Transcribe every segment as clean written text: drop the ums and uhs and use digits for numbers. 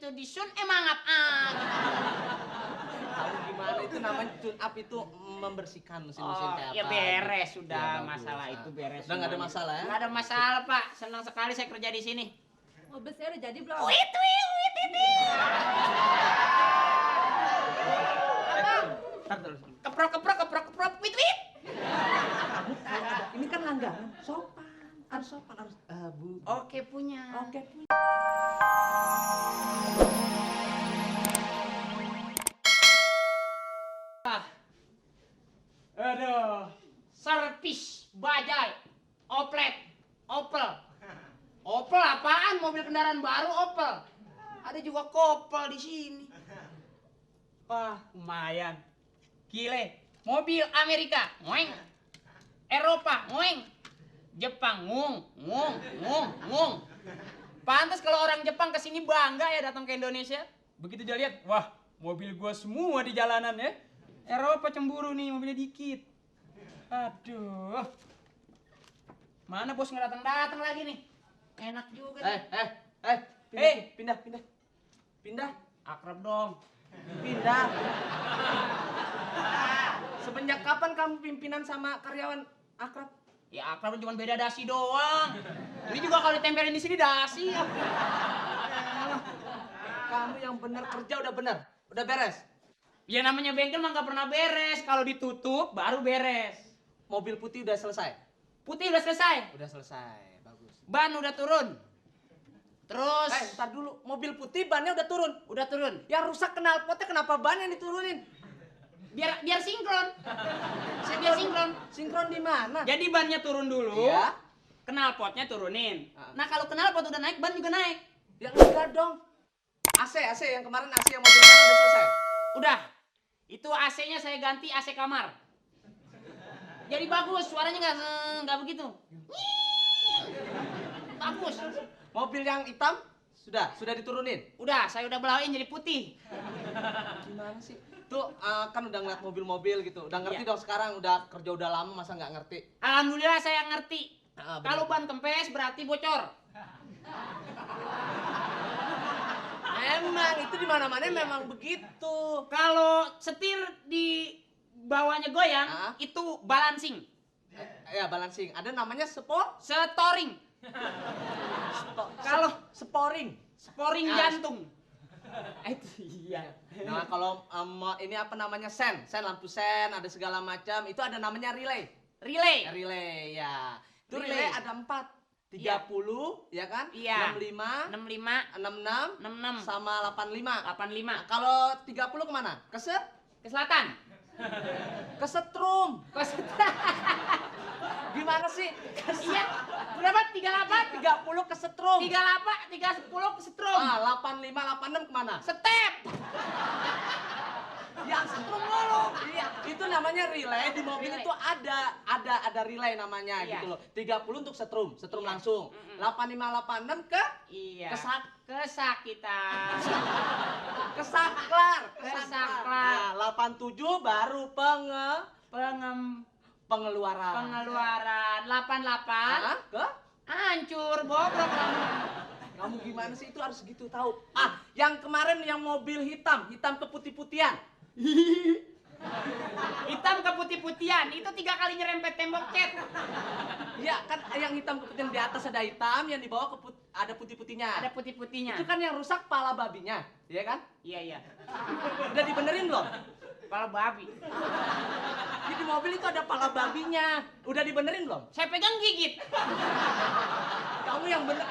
begitu disun mangap-angap. Tahu gimana itu namanya tune up itu membersihkan mesin-mesin kayak ya apa. beres gitu. sudah, Ya, bagus. masalah itu beres. Udah nggak ada masalah ya? Nggak ada masalah, Pak. Senang sekali saya kerja di sini. Mobil saya udah jadi belum? Wit. Ntar dulu. Keprok, wit. Ini kan langganan, sopan. Harus sopan, harus Bu. Oke punya. Oke, punya. Aduh, servis bajai, Opel. Opel apaan? Mobil kendaraan baru Opel. Ada juga Kopel di sini. Wah, lumayan. Gile, mobil Amerika, ngoeng. Eropa, ngoeng. Jepang, ngung. Pantas kalau orang Jepang kesini bangga ya datang ke Indonesia. Begitu dia lihat, wah, mobil gua semua di jalanan ya. Eropa cemburu nih, mobilnya dikit. Aduh. Mana bos nggak datang lagi nih? Enak juga. Pindah. Akrab dong. Pindah. Semenjak kapan kamu pimpinan sama karyawan akrab? Ya akrab cuma beda dasi doang. Ini juga kalau ditempelin di sini dasi. Kamu yang benar kerja udah benar, udah beres. Ya namanya bengkel mah nggak pernah beres. Kalau ditutup baru beres. Mobil putih udah selesai. Putih udah selesai. Udah selesai, bagus. Ban udah turun. Terus. Ntar dulu, mobil putih bannya udah turun. Udah turun. Yang rusak knalpotnya kenapa ban yang diturunin? Biar sinkron. Biar sinkron. Sinkron di mana? Jadi bannya turun dulu. Iya. Knalpotnya turunin. Nah kalau knalpot udah naik, ban juga naik. Ya enggak dong. AC yang kemarin AC yang mobil mana udah selesai. Udah. Itu AC-nya saya ganti AC kamar. Jadi bagus, suaranya nggak begitu. Bagus. Mobil yang hitam sudah diturunin. Udah, saya udah belain jadi putih. Gimana sih? Tuh kan udah ngeliat mobil-mobil gitu. Udah ngerti Iya. dong sekarang, udah kerja udah lama masa nggak ngerti. Alhamdulillah saya ngerti. Bener. Kalau ban kempes berarti bocor. Emang itu di mana-mana memang begitu. Kalau setir di bawahnya goyang, Ah. itu balancing. Ya balancing. Ada namanya Storing. Kalau sporing. sporing Ah. jantung. Itu iya. Nah kalau ini apa namanya sen lampu sen ada segala macam itu ada namanya relay. Relay. Relay ya. Itu Relay. relay ada 4. 30 ya kan? Iya. 65, 65, 66, 66, sama 85. 85. Kalau 30 kemana? Ke selatan. Kesetrum. Gimana sih? Iya. Berapa? 38? 30 kesetrum. 38, 310 ke setrum. 85, 86 kemana? Step. Yang setrum dulu. Iya, itu namanya relay di mobil Relay. itu ada relay namanya Iya. gitu loh. 30 untuk setrum Iya. langsung. 85 86 ke Iya. kesakitan. Kesakitan. Kesaklar. Kesaklar. Nah, 87 baru pengeluaran. Pengeluaran 88. Hah? Ke? Hancur, bobrok kamu. Kamu gimana sih itu harus gitu tahu. Yang kemarin yang mobil hitam keputih-putihan. Hitam ke putih-putihan, itu 3 kali nyerempet tembok cat. Iya, kan yang hitam keputihan di atas ada hitam, yang di bawah ada putih-putihnya. Ada putih-putihnya. Itu kan yang rusak pala babinya, iya kan? Iya. Udah dibenerin belum? Kepala babi. Di mobil itu ada pala babinya. Udah dibenerin belum? Saya pegang gigit. Kamu yang bener.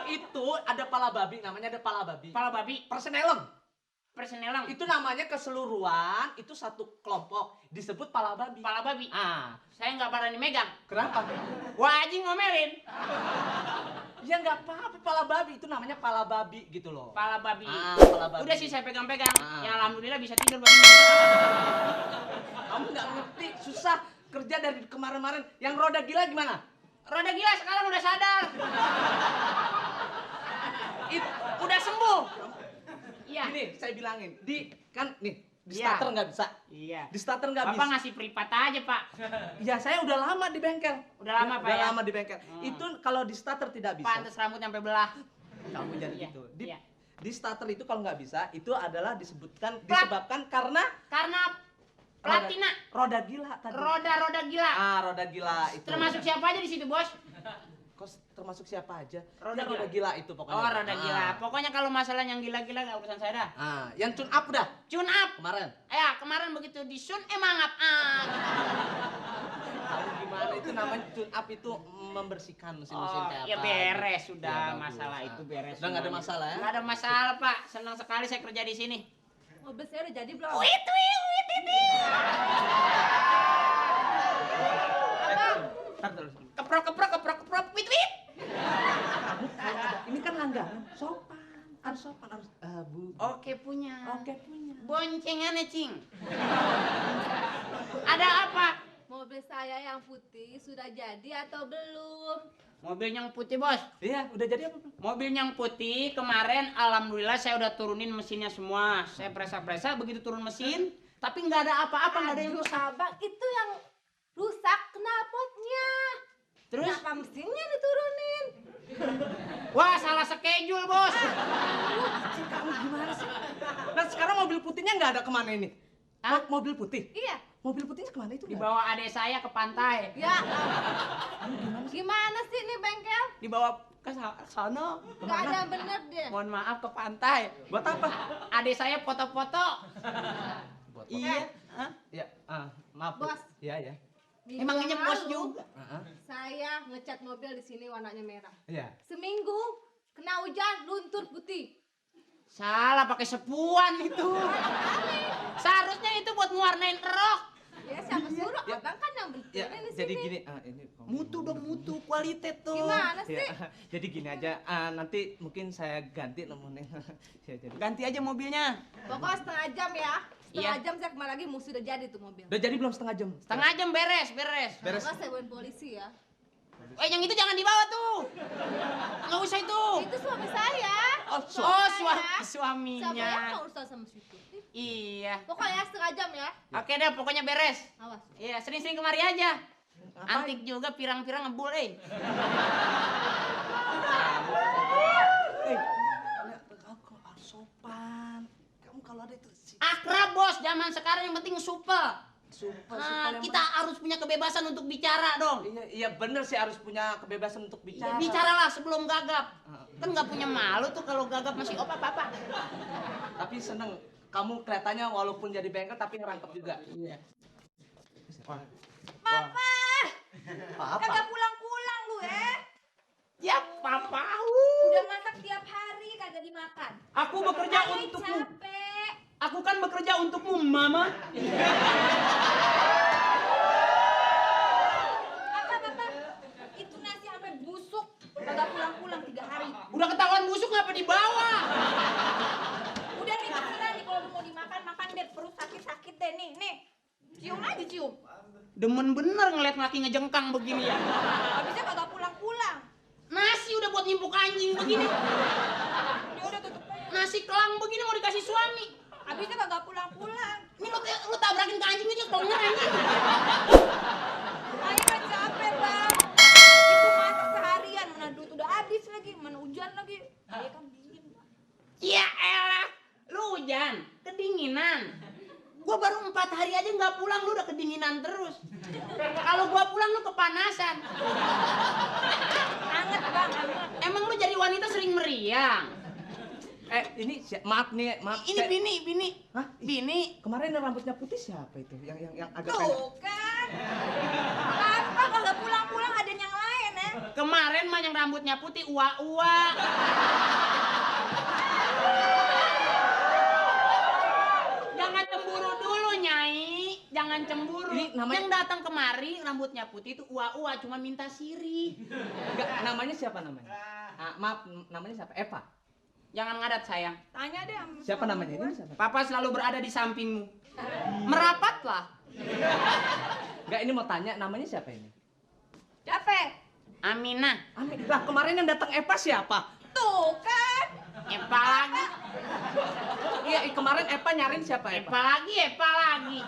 Itu ada pala babi, namanya ada pala babi. Kepala babi. Persenelang. Persenelang. Itu namanya keseluruhan, itu satu kelompok disebut pala babi. Kepala babi. Saya nggak berani megang. Kenapa? Wajib ngomelin. Ya nggak apa-apa pala babi, itu namanya pala babi gitu loh. Kepala babi. Pala babi. Udah sih saya pegang-pegang. Ya alhamdulillah bisa tidur babi. Kamu nggak ngerti, susah kerja dari kemarin-kemarin. Yang roda gila gimana? Roda gila sekarang udah sadar. Udah sembuh. Iya. Ini saya bilangin, di Iya. starter nggak bisa. Iya. Di starter nggak Bapak bisa. ngasih privat aja, Pak. Ya saya udah lama di bengkel. Udah lama, Pak, Udah ya? lama di bengkel. Itu kalau di starter tidak bisa. Pantes rambut sampai belah. Kamu jadi Iya, gitu. iya. Di starter itu kalau nggak bisa, itu adalah disebabkan karena Karena platina. roda gila tadi. Roda gila. Roda gila itu. Termasuk siapa aja di situ, Bos? Kok termasuk siapa aja? Roda Ya, roda gila itu pokoknya. Oh, roda gila. Pokoknya kalau masalah yang gila-gila nggak urusan saya dah. Yang tune up dah Tune up. kemarin. Ya, kemarin begitu disun mangap. Tahu gimana itu namanya tune up itu membersihkan mesin-mesin Oh, kayak ya apa. beres gitu. sudah, Ya, bagus. masalah itu beres. Udah nggak ada semuanya. masalah ya? Nggak ada masalah, Pak. Senang sekali saya kerja di sini. Mobil saya udah jadi belum? Wit. Abang, Keprok, wit. Kamu kalau ada ini kan langganan, harus sopan, harus Bu. Oke punya. Oke punya. Boncengannya, Cing. Ada apa? mobil saya yang putih sudah jadi atau belum? Mobil yang putih, Bos. Iya, udah jadi apa? Mobil yang putih kemarin alhamdulillah saya udah turunin mesinnya semua. Saya presa-presa begitu turun mesin, tapi nggak ada apa-apa, nggak ada yang Aduh, rusak. abang, itu yang rusak knalpotnya. Terus? Kenapa mesinnya diturunin? Wah, salah schedule, Bos. Kamu gimana sih? Nah sekarang mobil putihnya nggak ada kemana ini? Hah? Mobil putih? Iya. Mobil putihnya kemana itu? Dibawa adik saya ke pantai. Ya. Gimana sih ini bengkel? Dibawa ke sana. Gak ada yang bener deh. Mohon maaf ke pantai. Buat apa? Adik saya foto-foto. Buat Iya. Hah? Ya, maaf. Bu. Bos. Iya, ya. Minggu Emangnya yang bos lalu, juga. Saya ngecat mobil di sini warnanya merah. Iya. Seminggu kena hujan luntur putih. Salah, pakai sepuan itu. Seharusnya itu buat ngewarnain rok. Ya siapa suruh? Ya. Abang kan yang Ya, betulin di jadi sini. gini, ini Mutu dong, mutu, kualitas tuh. Gimana sih? Ya, jadi gini aja, nanti mungkin saya ganti nomornya. Ya, jadi. Ganti aja mobilnya. Pokoknya setengah jam ya. Setengah Iya. jam saya kemarin lagi musuh udah jadi tuh mobil. Udah jadi belum setengah jam? Setengah jam beres. Beres. Enggak saya bawain polisi ya. Yang itu jangan dibawa tuh. Nggak usah itu. Itu suami saya. Oh, Oh, Saya. suaminya. Siapa yang mau urusan sama si Tuti? Iya. Pokoknya setengah jam ya. Oke deh, pokoknya beres. Awas. Iya, sering-sering kemari aja. Ngapain? Antik juga, pirang-pirang ngebul, Kau harus sopan. Kamu kalau ada itu Akrab, Bos. Zaman sekarang yang penting supel. super, Kita harus punya kebebasan untuk bicara dong. Iya, iya bener sih harus punya kebebasan untuk Ya, bicara. bicaralah sebelum gagap. Kan nggak punya malu tuh kalau gagap masih apa-apa. Tapi seneng. Kamu kelihatannya walaupun jadi bengkel tapi ngerangkep juga. Iya. Papa, Apa? kagak pulang-pulang lu Ya, papa. Udah masak tiap hari kagak dimakan. Aku bekerja Ayah untukmu. capek. Aku kan bekerja untukmu, Mama. Papa, itu nasi sampai busuk. Kagak pulang-pulang 3 hari. Udah ketahuan busuk ngapa dibawa? Udah nih terserah nih kalau lu mau dimakan, makan deh. Perut sakit-sakit deh nih. Cium aja cium. Demen bener ngeliat laki ngejengkang begini ya. Habisnya kagak pulang-pulang. Nasi udah buat nyimpuk anjing begini. Dia udah tutup aja. Nasi kelang begini mau dikasih suami. Habisnya kagak pulang-pulang. Ini lu tabrakin ke anjing aja kalau anjing. Ayah kan capek bang. Itu masak seharian, mana duit udah habis lagi, mana hujan lagi. Ayah kan dingin. Ya elah, lu hujan, kedinginan. Gua baru 4 hari aja nggak pulang, lu udah kedinginan terus. Kalau gua pulang lu kepanasan. Anget bang, anget. Emang lu jadi wanita sering meriang? Ini maaf nih, maaf. Ini bini. Hah? Bini. Kemarin yang rambutnya putih siapa itu? Yang agak pendek. Tuh kan. Apa kagak pulang-pulang ada yang lain ya? Kemarin mah yang rambutnya putih ua-ua. Jangan cemburu dulu, Nyai. Jangan cemburu. Ini namanya- Yang datang kemari rambutnya putih itu ua-ua, cuma minta siri. Enggak, namanya siapa namanya? Maaf, namanya siapa? Eva. Jangan ngadat, sayang. Tanya deh sama Siapa suami namanya? gua. Ini siapa? Papa selalu berada di sampingmu. Merapatlah. Enggak, ini mau tanya namanya siapa ini? Capek. Aminah. Amin. Lah, kemarin yang datang Eva siapa? Tuh kan. Epa lagi. Iya, kemarin Eva nyariin siapa Epa lagi.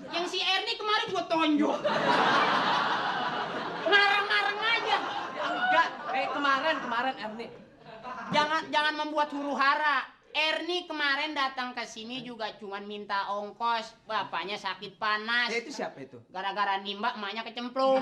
Yang si Erni kemarin gua tonjok. Ngarang-ngarang aja. Enggak, kemarin Erni. Jangan membuat huru-hara. Erni kemarin datang ke sini juga cuman minta ongkos. Bapaknya sakit panas. Ya itu siapa itu? Gara-gara nimba emaknya kecemplung.